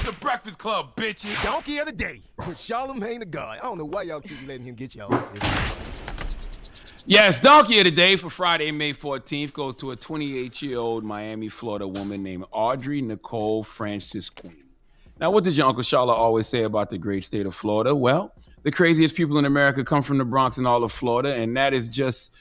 the Breakfast Club, bitches. Donkey of the day with Charlamagne the God. I don't know why y'all keep letting him get y'all like this. Yes, Donkey of the Day for Friday, May 14th goes to a 28-year-old Miami, Florida woman named Audrey Nicole Francis Queen. Now, what does your Uncle Charla always say about the great state of Florida? Well, the craziest people in America come from the Bronx and all of Florida, and that is just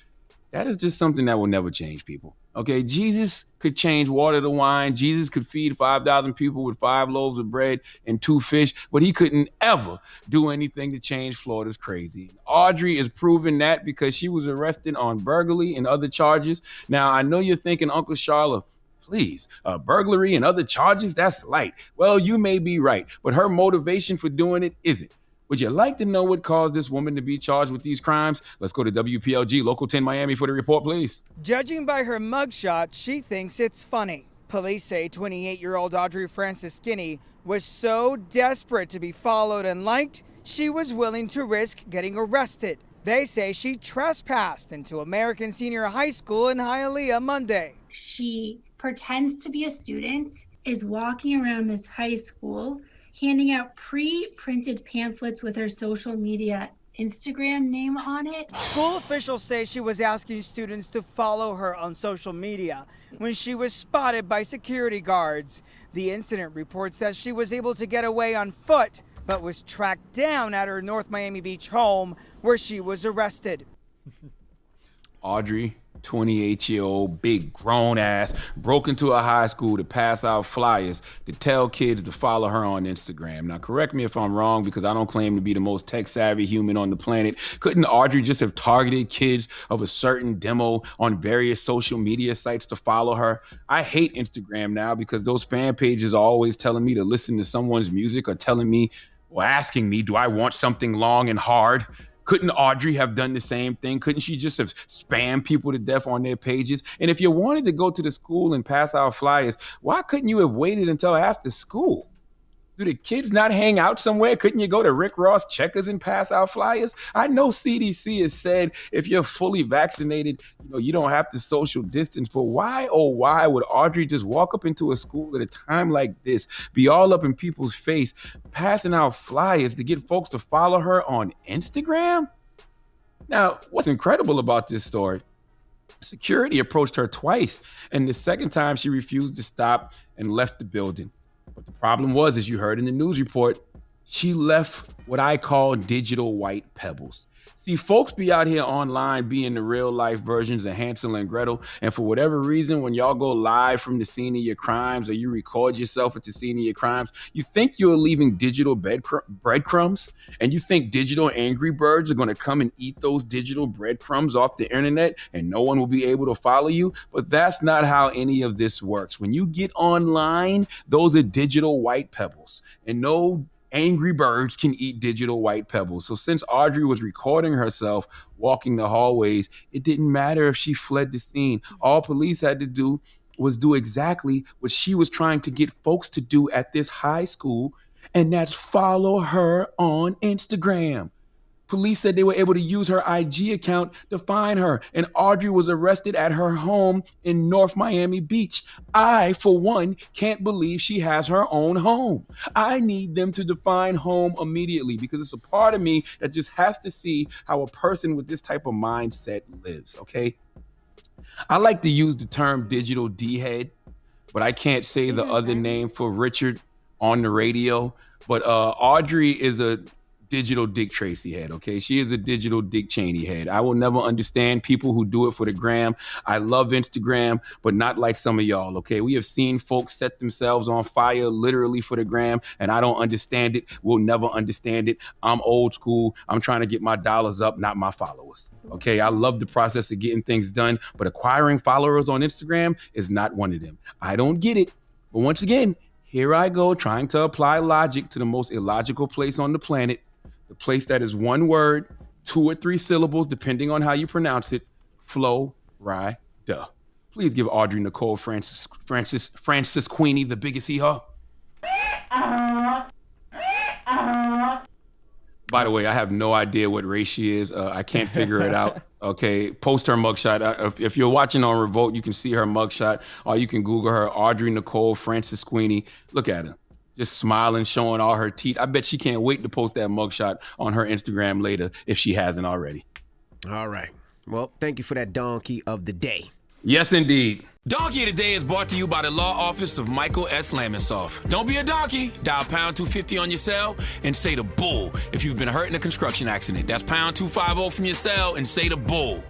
something that will never change, people. Okay, Jesus could change water to wine. Jesus could feed 5,000 people with 5 loaves of bread and 2 fish, but he couldn't ever do anything to change Florida's crazy. Audrey is proving that because she was arrested on burglary and other charges. Now, I know you're thinking, Uncle Charla, please, burglary and other charges, that's light. Well, you may be right, but her motivation for doing it isn't. Would you like to know what caused this woman to be charged with these crimes? Let's go to WPLG Local 10 Miami for the report, please. Judging by her mugshot, she thinks it's funny. Police say 28-year-old Audrey Francis Skinny was so desperate to be followed and liked, she was willing to risk getting arrested. They say she trespassed into American Senior High School in Hialeah Monday. She pretends to be a student, is walking around this high school, handing out pre-printed pamphlets with her social media Instagram name on it. School officials say she was asking students to follow her on social media when she was spotted by security guards. The incident report says she was able to get away on foot, but was tracked down at her North Miami Beach home where she was arrested. Audrey, 28-year-old, big grown ass, broke into a high school to pass out flyers to tell kids to follow her on Instagram. Now, correct me if I'm wrong, because I don't claim to be the most tech-savvy human on the planet. Couldn't Audrey just have targeted kids of a certain demo on various social media sites to follow her? I hate Instagram now because those fan pages are always telling me to listen to someone's music or telling me or asking me, do I want something long and hard? Couldn't Audrey have done the same thing? Couldn't she just have spammed people to death on their pages? And if you wanted to go to the school and pass out flyers, why couldn't you have waited until after school? Do the kids not hang out somewhere? Couldn't you go to Rick Ross Checkers and pass out flyers? I know CDC has said if you're fully vaccinated, you don't have to social distance, but why, oh, why would Audrey just walk up into a school at a time like this, be all up in people's face, passing out flyers to get folks to follow her on Instagram? Now, what's incredible about this story, security approached her twice, and the second time she refused to stop and left the building. But the problem was, as you heard in the news report, she left what I call digital white pebbles. See, folks be out here online being the real life versions of Hansel and Gretel. And for whatever reason, when y'all go live from the scene of your crimes or you record yourself at the scene of your crimes, you think you're leaving digital breadcrumbs, and you think digital Angry Birds are going to come and eat those digital breadcrumbs off the internet and no one will be able to follow you. But that's not how any of this works. When you get online, those are digital white pebbles, and no Angry Birds can eat digital white pebbles. So since Audrey was recording herself walking the hallways, it didn't matter if she fled the scene. All police had to do was do exactly what she was trying to get folks to do at this high school, and that's follow her on Instagram. Police said they were able to use her IG account to find her, and Audrey was arrested at her home in North Miami Beach. I, for one, can't believe she has her own home. I need them to define home immediately because it's a part of me that just has to see how a person with this type of mindset lives, okay? I like to use the term digital D-head, but I can't say the other name for Richard on the radio. But Audrey is a digital Dick Tracy head, okay? She is a digital Dick Cheney head. I will never understand people who do it for the gram. I love Instagram, but not like some of y'all, okay? We have seen folks set themselves on fire literally for the gram, and I don't understand it. We'll never understand it. I'm old school. I'm trying to get my dollars up, not my followers, okay? I love the process of getting things done, but acquiring followers on Instagram is not one of them. I don't get it. But once again, here I go trying to apply logic to the most illogical place on the planet. The place that is one word, 2 or 3 syllables, depending on how you pronounce it, Flo-Rida. Please give Audrey Nicole Francis Queenie the biggest hee-haw. By the way, I have no idea what race she is. I can't figure it out. Okay, post her mugshot. If you're watching on Revolt, you can see her mugshot, or you can Google her, Audrey Nicole Francis Queenie. Look at her. just smiling, showing all her teeth. I bet she can't wait to post that mugshot on her Instagram later if she hasn't already. All right. Well, thank you for that donkey of the day. Yes, indeed. Donkey of the Day is brought to you by the law office of Michael S. Lamonsoff. Don't be a donkey. Dial pound 250 on your cell and say the bull if you've been hurt in a construction accident. That's pound 250 from your cell and say the bull.